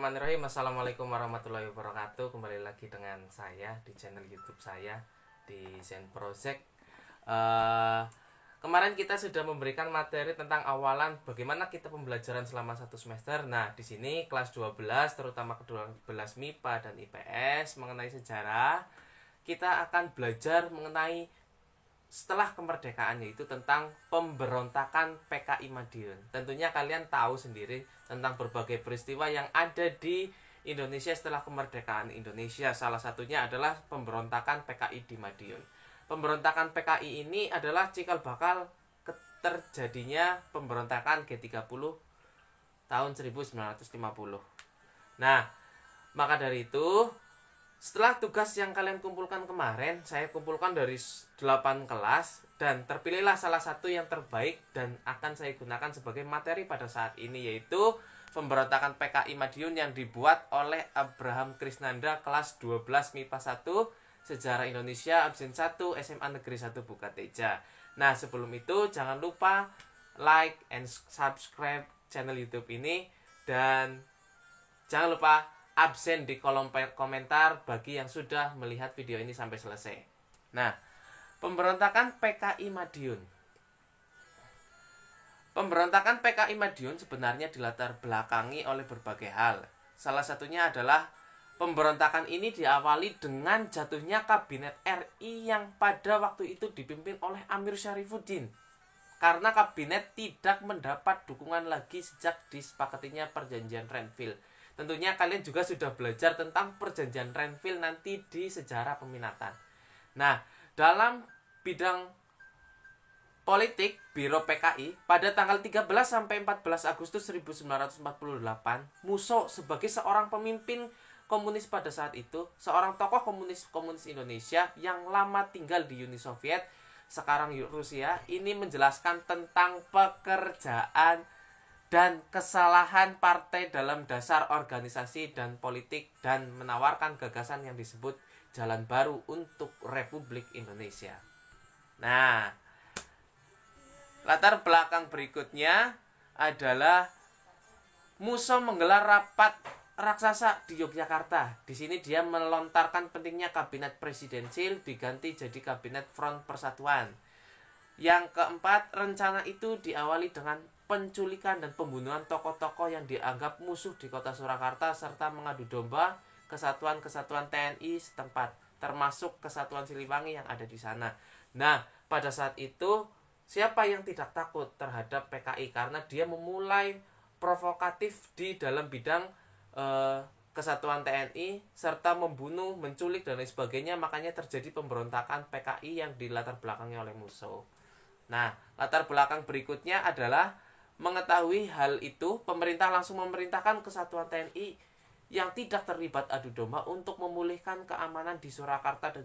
Bismillahirrahmanirrahim. Assalamualaikum warahmatullahi wabarakatuh. Kembali lagi dengan saya di channel YouTube saya di Zen Project. Eh, Kemarin kita sudah memberikan materi tentang awalan bagaimana kita pembelajaran selama satu semester. Nah, di sini kelas 12 terutama ke-12 MIPA dan IPS mengenai sejarah, kita akan belajar mengenai setelah kemerdekaan, yaitu tentang pemberontakan PKI Madiun. Tentunya kalian tahu sendiri tentang berbagai peristiwa yang ada di Indonesia setelah kemerdekaan Indonesia. Salah satunya adalah pemberontakan PKI di Madiun. Pemberontakan PKI ini adalah cikal bakal terjadinya pemberontakan G30 tahun 1950. Nah, maka dari itu, setelah tugas yang kalian kumpulkan kemarin, saya kumpulkan dari 8 kelas dan terpilihlah salah satu yang terbaik dan akan saya gunakan sebagai materi pada saat ini, yaitu pemberontakan PKI Madiun yang dibuat oleh Abraham Krisnanda kelas 12 MIPA 1 Sejarah Indonesia absen 1 SMA Negeri 1 Bukateja. Nah, sebelum itu jangan lupa like and subscribe channel YouTube ini dan jangan lupa absen di kolom komentar bagi yang sudah melihat video ini sampai selesai. Nah, pemberontakan PKI Madiun. Pemberontakan PKI Madiun sebenarnya dilatar belakangi oleh berbagai hal. Salah satunya adalah pemberontakan ini diawali dengan jatuhnya kabinet RI yang pada waktu itu dipimpin oleh Amir Syarifuddin. Karena kabinet tidak mendapat dukungan lagi sejak disepakatinya perjanjian Renville. Tentunya kalian juga sudah belajar tentang perjanjian Renville nanti di sejarah peminatan. Nah, dalam bidang politik, Biro PKI pada tanggal 13 sampai 14 Agustus 1948, Musso sebagai seorang pemimpin komunis pada saat itu, seorang tokoh komunis Indonesia yang lama tinggal di Uni Soviet, sekarang Rusia, ini menjelaskan tentang pekerjaan dan kesalahan partai dalam dasar organisasi dan politik dan menawarkan gagasan yang disebut jalan baru untuk Republik Indonesia. Nah, latar belakang berikutnya adalah Musso menggelar rapat raksasa di Yogyakarta. Di sini dia melontarkan pentingnya kabinet presidensil diganti jadi kabinet Front Persatuan. Yang keempat, rencana itu diawali dengan penculikan dan pembunuhan tokoh-tokoh yang dianggap musuh di kota Surakarta serta mengadu domba kesatuan-kesatuan TNI setempat, termasuk kesatuan Siliwangi yang ada di sana. Nah, pada saat itu siapa yang tidak takut terhadap PKI karena dia memulai provokatif di dalam bidang kesatuan TNI serta membunuh, menculik dan lain sebagainya, makanya terjadi pemberontakan PKI yang dilatar belakangi oleh Musso. Nah, latar belakang berikutnya adalah mengetahui hal itu, pemerintah langsung memerintahkan kesatuan TNI yang tidak terlibat adu domba untuk memulihkan keamanan di Surakarta dan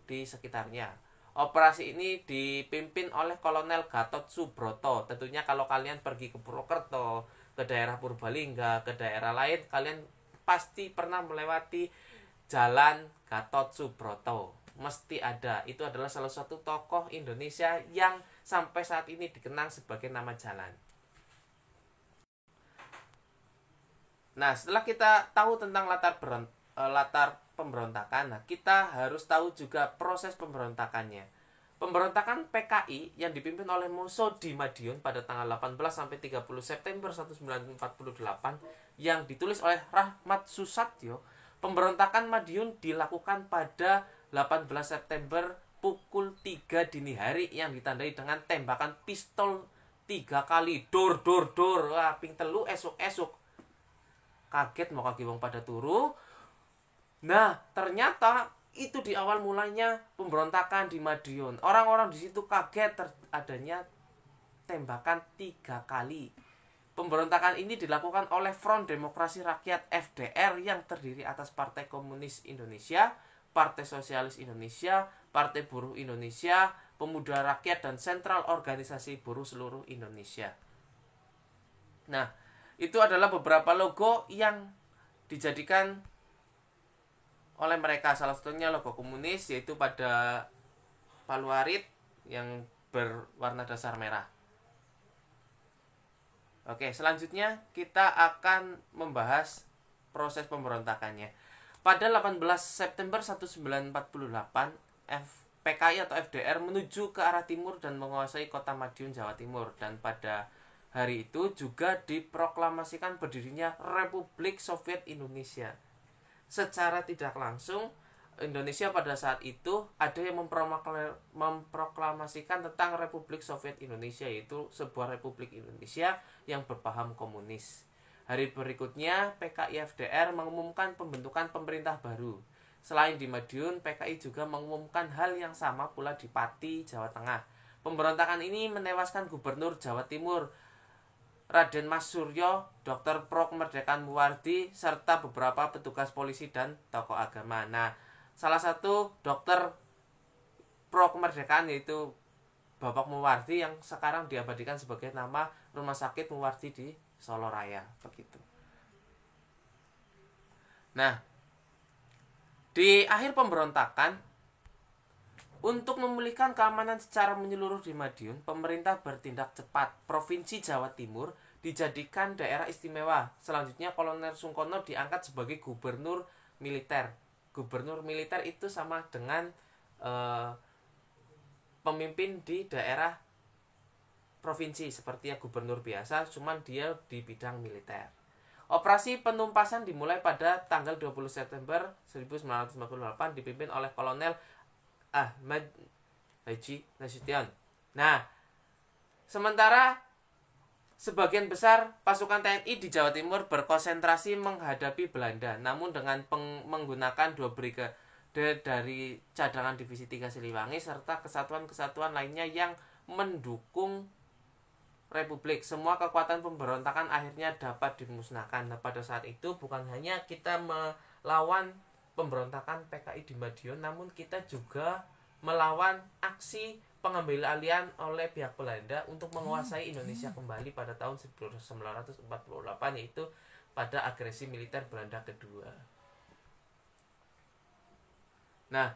di sekitarnya. Operasi ini dipimpin oleh Kolonel Gatot Subroto. Tentunya kalau kalian pergi ke Purwokerto, ke daerah Purbalingga, ke daerah lain, kalian pasti pernah melewati Jalan Gatot Subroto. Mesti ada. Itu adalah salah satu tokoh Indonesia yang sampai saat ini dikenang sebagai nama jalan. Nah, setelah kita tahu tentang latar pemberontakan, nah kita harus tahu juga proses pemberontakannya. Pemberontakan PKI yang dipimpin oleh Musso di Madiun pada tanggal 18 sampai 30 September 1948 yang ditulis oleh Rahmat Susatyo. Pemberontakan Madiun dilakukan pada 18 September pukul 3 dini hari yang ditandai dengan tembakan pistol 3 kali. Dor. Wah, ping telu esuk. Kaget mau kaki wong pada turu. Nah, ternyata itu di awal mulanya pemberontakan di Madiun. Orang-orang di situ kaget adanya tembakan 3 kali. Pemberontakan ini dilakukan oleh Front Demokrasi Rakyat FDR yang terdiri atas Partai Komunis Indonesia, Partai Sosialis Indonesia, Partai Buruh Indonesia, Pemuda Rakyat, dan Sentral Organisasi Buruh Seluruh Indonesia. Nah, itu adalah beberapa logo yang dijadikan oleh mereka. Salah satunya logo komunis, yaitu pada paluarit yang berwarna dasar merah. Oke, selanjutnya kita akan membahas proses pemberontakannya. Pada 18 September 1948, PKI atau FDR menuju ke arah timur dan menguasai kota Madiun, Jawa Timur. Dan pada hari itu juga diproklamasikan berdirinya Republik Soviet Indonesia. Secara tidak langsung, Indonesia pada saat itu ada yang memproklamasikan tentang Republik Soviet Indonesia, yaitu sebuah Republik Indonesia yang berpaham komunis. Hari berikutnya, PKI FDR mengumumkan pembentukan pemerintah baru. Selain di Madiun, PKI juga mengumumkan hal yang sama pula di Pati, Jawa Tengah. Pemberontakan ini menewaskan Gubernur Jawa Timur Raden Mas Suryo, Dr. Pro Kemerdekaan Muwardi, serta beberapa petugas polisi dan tokoh agama. Nah, salah satu dokter pro kemerdekaan yaitu Bapak Muwardi yang sekarang diabadikan sebagai nama Rumah Sakit Muwardi di Solo Raya, begitu. Nah, di akhir pemberontakan, untuk memulihkan keamanan secara menyeluruh di Madiun, pemerintah bertindak cepat. Provinsi Jawa Timur dijadikan daerah istimewa. Selanjutnya Kolonel Sungkono diangkat sebagai gubernur militer. Gubernur militer itu sama dengan pemimpin di daerah provinsi seperti ya gubernur biasa, cuman dia di bidang militer. Operasi penumpasan dimulai pada tanggal 20 September 1948 dipimpin oleh Kolonel Ahmad Haji Nasution. Nah, sementara sebagian besar pasukan TNI di Jawa Timur berkonsentrasi menghadapi Belanda, namun dengan menggunakan 2 brigade dari cadangan Divisi 3 Siliwangi serta kesatuan-kesatuan lainnya yang mendukung Republik. Semua kekuatan pemberontakan akhirnya dapat dimusnahkan. Nah, pada saat itu bukan hanya kita melawan pemberontakan PKI di Madiun, namun kita juga melawan aksi pengambil alihan oleh pihak Belanda untuk menguasai Indonesia kembali pada tahun 1948, yaitu pada agresi militer Belanda kedua. Nah,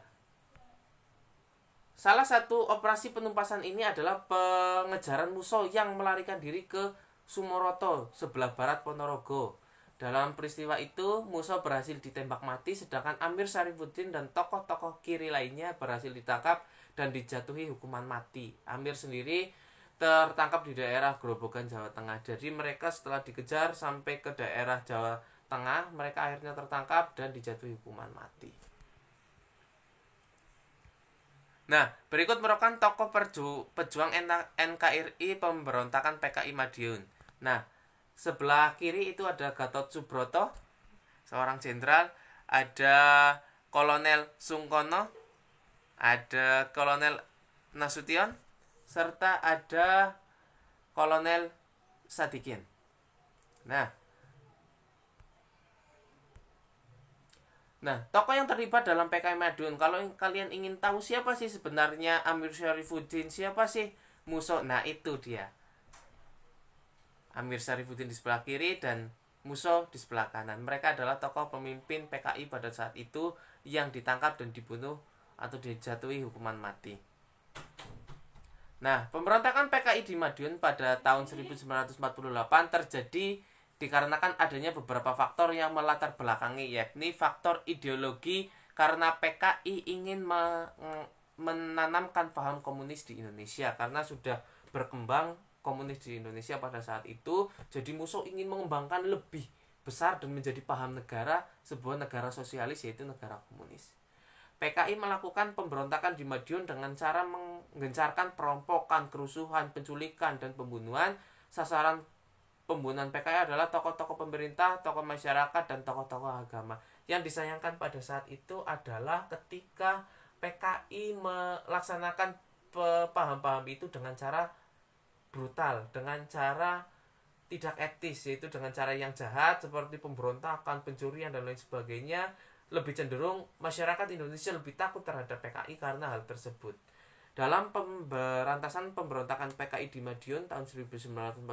salah satu operasi penumpasan ini adalah pengejaran musuh yang melarikan diri ke Sumoroto, sebelah barat Ponorogo. Dalam peristiwa itu, musuh berhasil ditembak mati, sedangkan Amir Syarifuddin dan tokoh-tokoh kiri lainnya berhasil ditangkap dan dijatuhi hukuman mati. Amir sendiri tertangkap di daerah Grobogan, Jawa Tengah. Jadi mereka setelah dikejar sampai ke daerah Jawa Tengah, mereka akhirnya tertangkap dan dijatuhi hukuman mati. Nah, berikut merupakan tokoh pejuang NKRI pemberontakan PKI Madiun. Nah, sebelah kiri itu ada Gatot Subroto, seorang jenderal, ada Kolonel Sungkono, ada Kolonel Nasution, serta ada Kolonel Sadikin. Nah, tokoh yang terlibat dalam PKI Madiun, kalau kalian ingin tahu siapa sih sebenarnya Amir Syarifuddin, siapa sih musuh, nah itu dia. Amir Syarifuddin di sebelah kiri dan musuh di sebelah kanan. Mereka adalah tokoh pemimpin PKI pada saat itu yang ditangkap dan dibunuh atau dijatuhi hukuman mati. Nah, pemberontakan PKI di Madiun pada tahun 1948 terjadi dikarenakan adanya beberapa faktor yang melatar belakangi, yakni faktor ideologi karena PKI ingin menanamkan paham komunis di Indonesia karena sudah berkembang komunis di Indonesia pada saat itu. Jadi musuh ingin mengembangkan lebih besar dan menjadi paham negara, sebuah negara sosialis yaitu negara komunis. PKI melakukan pemberontakan di Madiun dengan cara menggencarkan perampokan, kerusuhan, penculikan, dan pembunuhan. Sasaran pembunuhan PKI adalah tokoh-tokoh pemerintah, tokoh masyarakat, dan tokoh-tokoh agama. Yang disayangkan pada saat itu adalah ketika PKI melaksanakan paham-paham itu dengan cara brutal, dengan cara tidak etis, yaitu dengan cara yang jahat seperti pemberontakan, pencurian, dan lain sebagainya. Lebih cenderung masyarakat Indonesia lebih takut terhadap PKI karena hal tersebut. Dalam pemberantasan pemberontakan PKI di Madiun tahun 1948,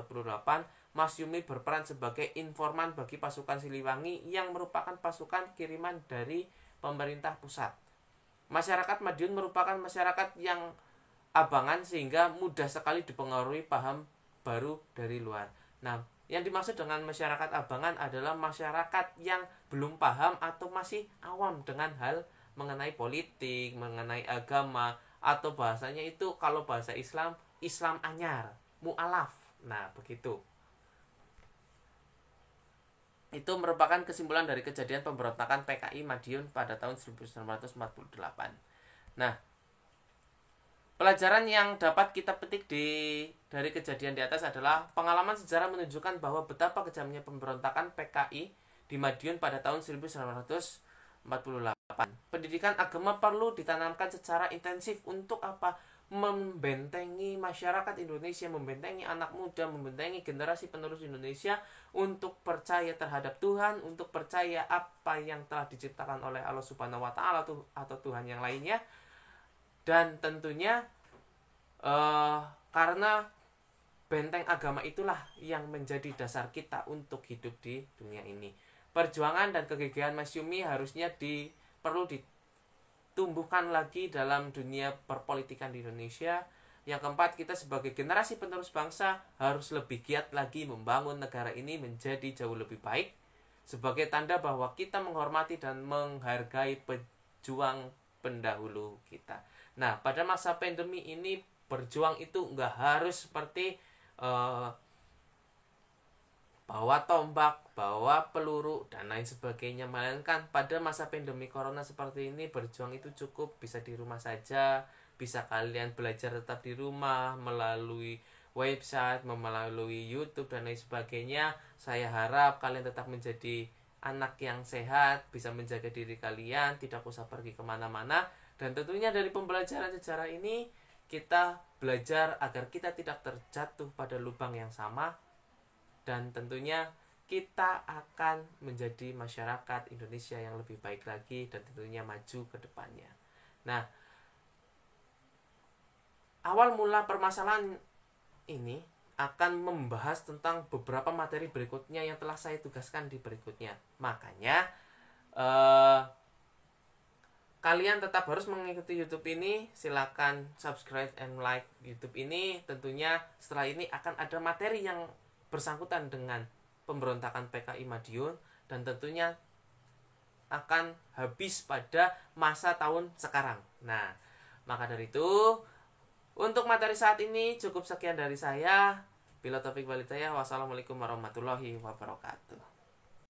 Mas Yumi berperan sebagai informan bagi pasukan Siliwangi yang merupakan pasukan kiriman dari pemerintah pusat. Masyarakat Madiun merupakan masyarakat yang abangan sehingga mudah sekali dipengaruhi paham baru dari luar. Nah, Yang dimaksud dengan masyarakat abangan adalah masyarakat yang belum paham atau masih awam dengan hal mengenai politik, mengenai agama, atau bahasanya itu kalau bahasa Islam, Islam anyar, mu'alaf. Nah, begitu. Itu merupakan kesimpulan dari kejadian pemberontakan PKI Madiun pada tahun 1948. Nah, pelajaran yang dapat kita petik dari kejadian di atas adalah pengalaman sejarah menunjukkan bahwa betapa kejamnya pemberontakan PKI di Madiun pada tahun 1948. Pendidikan agama perlu ditanamkan secara intensif untuk apa? Membentengi masyarakat Indonesia, membentengi anak muda, membentengi generasi penerus Indonesia untuk percaya terhadap Tuhan, untuk percaya apa yang telah diciptakan oleh Allah Subhanahu wa taala atau Tuhan yang lainnya. Dan tentunya karena benteng agama itulah yang menjadi dasar kita untuk hidup di dunia ini. Perjuangan dan kegigihan Masyumi harusnya perlu ditumbuhkan lagi dalam dunia perpolitikan di Indonesia. Yang keempat, kita sebagai generasi penerus bangsa harus lebih giat lagi membangun negara ini menjadi jauh lebih baik, sebagai tanda bahwa kita menghormati dan menghargai pejuang pendahulu kita. Nah, pada masa pandemi ini berjuang itu nggak harus seperti bawa tombak, bawa peluru, dan lain sebagainya. Melainkan pada masa pandemi corona seperti ini, berjuang itu cukup bisa di rumah saja. Bisa kalian belajar tetap di rumah melalui website, melalui YouTube, dan lain sebagainya. Saya harap kalian tetap menjadi anak yang sehat, bisa menjaga diri kalian, tidak usah pergi kemana-mana. Dan tentunya dari pembelajaran sejarah ini, kita belajar agar kita tidak terjatuh pada lubang yang sama. Dan tentunya kita akan menjadi masyarakat Indonesia yang lebih baik lagi dan tentunya maju ke depannya. Nah, awal mula permasalahan ini akan membahas tentang beberapa materi berikutnya yang telah saya tugaskan di berikutnya. Makanya kalian tetap harus mengikuti YouTube ini. Silakan subscribe and like YouTube ini. Tentunya setelah ini akan ada materi yang bersangkutan dengan pemberontakan PKI Madiun, dan tentunya akan habis pada masa tahun sekarang. Nah, maka dari itu untuk materi saat ini cukup sekian dari saya. Bila taufik walhidayah, wassalamualaikum warahmatullahi wabarakatuh.